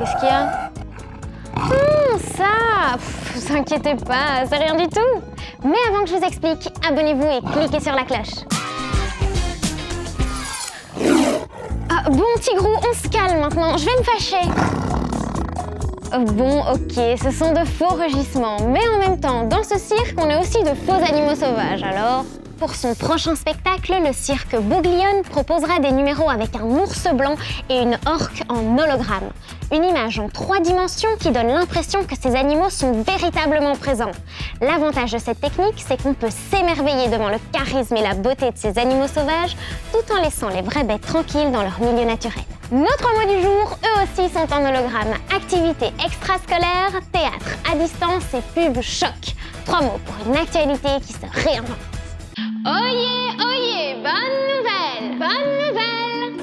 Qu'est-ce qu'il y a? Ça! Vous inquiétez pas, c'est rien du tout. Mais avant que je vous explique, abonnez-vous et cliquez sur la cloche. Bon, Tigrou, on se calme maintenant, je vais me fâcher. Bon, ok, ce sont de faux rugissements, mais en même temps, dans ce cirque, on a aussi de faux animaux sauvages, alors... Pour son prochain spectacle, le cirque Bouglione proposera des numéros avec un ours blanc et une orque en hologramme. Une image en 3 dimensions qui donne l'impression que ces animaux sont véritablement présents. L'avantage de cette technique, c'est qu'on peut s'émerveiller devant le charisme et la beauté de ces animaux sauvages, tout en laissant les vraies bêtes tranquilles dans leur milieu naturel. Nos 3 mots du jour, eux aussi sont en hologramme. Activité extrascolaire, théâtre à distance et pub choc. 3 mots pour une actualité qui se réinvente. Oyez, bonne nouvelle!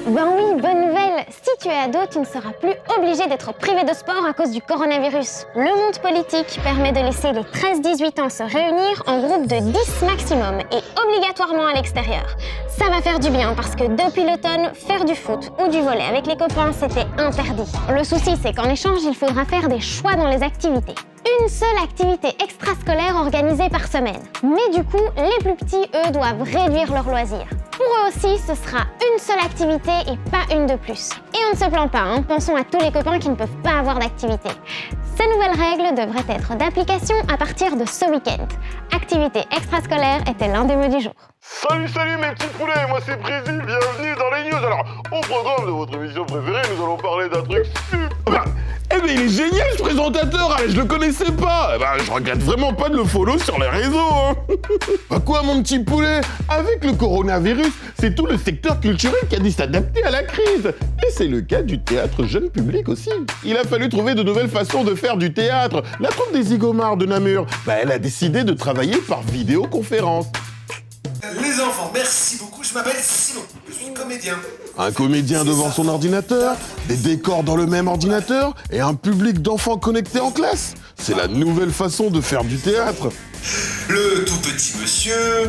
Ben oui, bonne nouvelle! Si tu es ado, tu ne seras plus obligé d'être privé de sport à cause du coronavirus. Le monde politique permet de laisser les 13-18 ans se réunir en groupe de 10 maximum et obligatoirement à l'extérieur. Ça va faire du bien parce que depuis l'automne, faire du foot ou du volley avec les copains, c'était interdit. Le souci, c'est qu'en échange, il faudra faire des choix dans les activités. Une seule activité extrascolaire organisée par semaine. Mais du coup, les plus petits, eux, doivent réduire leurs loisirs. Pour eux aussi, ce sera une seule activité et pas une de plus. Et on ne se plaint pas, hein. Pensons à tous les copains qui ne peuvent pas avoir d'activité. Ces nouvelles règles devraient être d'application à partir de ce week-end. Activité extrascolaire était l'un des mots du jour. Salut mes petits poulets, moi c'est Présil, bienvenue dans les news. Alors, au programme de votre émission préférée, nous allons parler d'un truc super... Eh ben il est génial ce présentateur, je le connaissais pas. Je regrette vraiment pas de le follow sur les réseaux, hein. Bah quoi mon petit poulet? Avec le coronavirus, c'est tout le secteur culturel qui a dû s'adapter à la crise. Et c'est le cas du théâtre jeune public aussi. Il a fallu trouver de nouvelles façons de faire du théâtre. La troupe des Zigomards de Namur, elle a décidé de travailler par vidéoconférence. Les enfants, merci beaucoup, je m'appelle Simon, je suis comédien. Un comédien devant son ordinateur, des décors dans le même ordinateur et un public d'enfants connectés en classe. C'est la nouvelle façon de faire du théâtre. Le tout petit monsieur,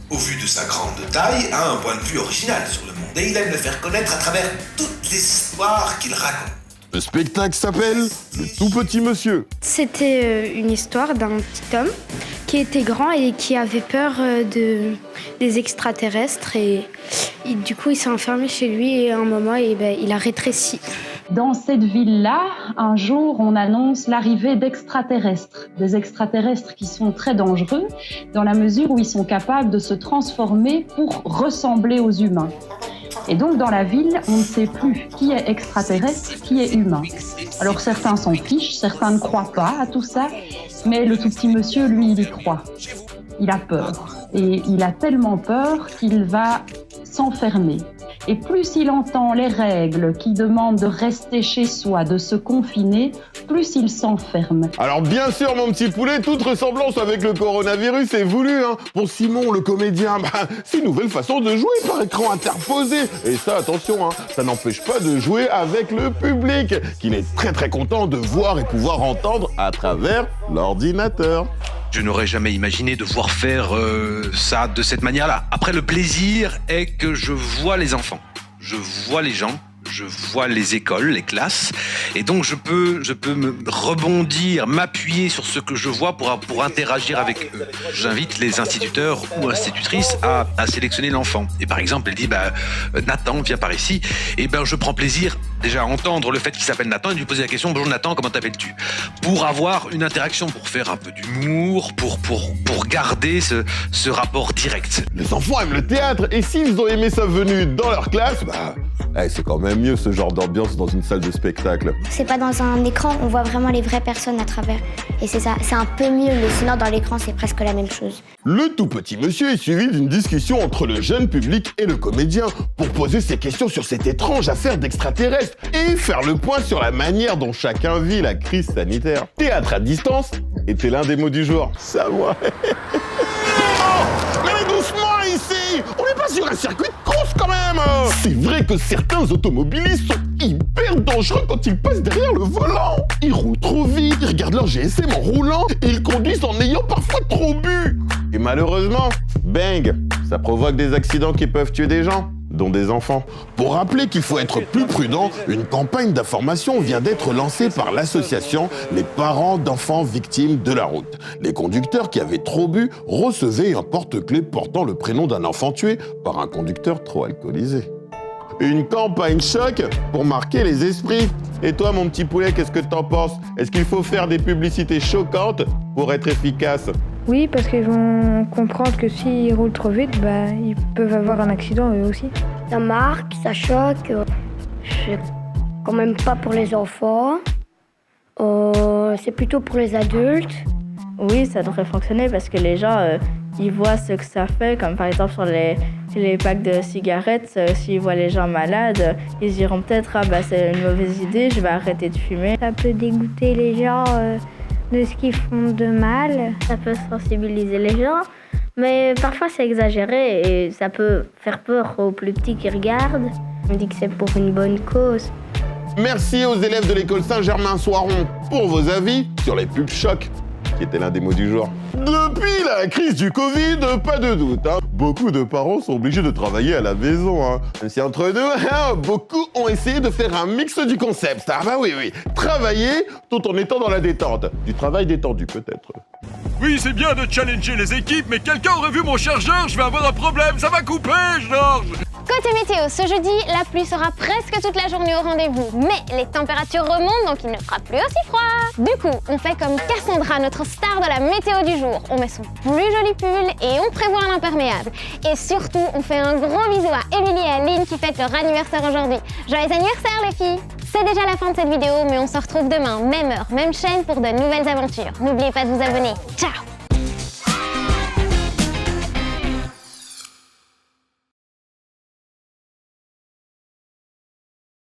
au vu de sa grande taille, a un point de vue original sur le monde et il aime le faire connaître à travers toutes les histoires qu'il raconte. Le spectacle s'appelle Le tout petit monsieur. C'était une histoire d'un petit homme qui était grand et qui avait peur des extraterrestres et du coup il s'est enfermé chez lui et à un moment il a rétréci. Dans cette ville-là, un jour, on annonce l'arrivée d'extraterrestres. Des extraterrestres qui sont très dangereux dans la mesure où ils sont capables de se transformer pour ressembler aux humains. Et donc, dans la ville, on ne sait plus qui est extraterrestre, qui est humain. Alors, certains s'en fichent, certains ne croient pas à tout ça, mais le tout petit monsieur, lui, il y croit. Il a peur. Et il a tellement peur qu'il va s'enfermer. Et plus il entend les règles qui demandent de rester chez soi, de se confiner, plus il s'enferme. Alors bien sûr mon petit poulet, toute ressemblance avec le coronavirus est voulue, hein. Pour Simon le comédien, c'est une nouvelle façon de jouer par écran interposé. Et ça attention, hein, ça n'empêche pas de jouer avec le public, qu'il est très content de voir et pouvoir entendre à travers l'ordinateur. Je n'aurais jamais imaginé devoir faire ça de cette manière-là. Après, le plaisir est que je vois les enfants, je vois les gens, je vois les écoles, les classes, et donc je peux me rebondir, m'appuyer sur ce que je vois pour interagir avec eux. J'invite les instituteurs ou institutrices à sélectionner l'enfant. Et par exemple, elle dit Nathan, viens par ici. Et je prends plaisir déjà à entendre le fait qu'il s'appelle Nathan et de lui poser la question bonjour Nathan, comment t'appelles-tu? Pour avoir une interaction, pour faire un peu d'humour, pour garder ce rapport direct. Les enfants aiment le théâtre et s'ils ont aimé sa venue dans leur classe, c'est quand même mieux ce genre d'ambiance dans une salle de spectacle. C'est pas dans un écran, on voit vraiment les vraies personnes à travers. Et c'est ça, c'est un peu mieux, mais sinon dans l'écran c'est presque la même chose. Le tout petit monsieur est suivi d'une discussion entre le jeune public et le comédien pour poser ses questions sur cette étrange affaire d'extraterrestres et faire le point sur la manière dont chacun vit la crise sanitaire. Théâtre à distance était l'un des mots du jour. Ça, moi. Oh, mais doucement ici! On n'est pas sur un circuit de course quand même! C'est vrai que certains automobilistes sont hyper dangereux quand ils passent derrière le volant. Ils roulent trop vite, ils regardent leur GSM en roulant et ils conduisent en ayant parfois trop bu. Et malheureusement, bang, ça provoque des accidents qui peuvent tuer des gens. dont des enfants. Pour rappeler qu'il faut être plus prudent, une campagne d'information vient d'être lancée par l'association Les parents d'enfants victimes de la route. Les conducteurs qui avaient trop bu recevaient un porte-clés portant le prénom d'un enfant tué par un conducteur trop alcoolisé. Une campagne choc pour marquer les esprits. Et toi, mon petit poulet, qu'est-ce que t'en penses? Est-ce qu'il faut faire des publicités choquantes pour être efficace? Oui, parce qu'ils vont comprendre que s'ils roulent trop vite, ils peuvent avoir un accident eux aussi. Ça marque, ça choque. C'est quand même pas pour les enfants. C'est plutôt pour les adultes. Oui, ça devrait fonctionner parce que les gens, ils voient ce que ça fait, comme par exemple sur les packs de cigarettes, s'ils voient les gens malades, ils diront peut-être « Ah bah c'est une mauvaise idée, je vais arrêter de fumer ». Ça peut dégoûter les gens de ce qu'ils font de mal. Ça peut sensibiliser les gens, mais parfois c'est exagéré et ça peut faire peur aux plus petits qui regardent. On dit que c'est pour une bonne cause. Merci aux élèves de l'école Saint-Germain-Soiron pour vos avis sur les pubs chocs, qui était l'un des mots du jour. Depuis la crise du Covid, pas de doute, beaucoup de parents sont obligés de travailler à la maison. Même si entre nous, beaucoup ont essayé de faire un mix du concept. Ah bah oui, travailler tout en étant dans la détente. Du travail détendu peut-être. Oui, c'est bien de challenger les équipes, mais quelqu'un aurait vu mon chargeur, je vais avoir un problème, ça va couper, Georges! Côté météo, ce jeudi, la pluie sera presque toute la journée au rendez-vous. Mais les températures remontent, donc il ne fera plus aussi froid. Du coup, on fait comme Cassandra, notre star de la météo du jour. On met son plus joli pull et on prévoit un imperméable. Et surtout, on fait un gros bisou à Émilie et à Lynn qui fêtent leur anniversaire aujourd'hui. Joyeux anniversaire les filles! C'est déjà la fin de cette vidéo, mais on se retrouve demain, même heure, même chaîne pour de nouvelles aventures. N'oubliez pas de vous abonner. Ciao!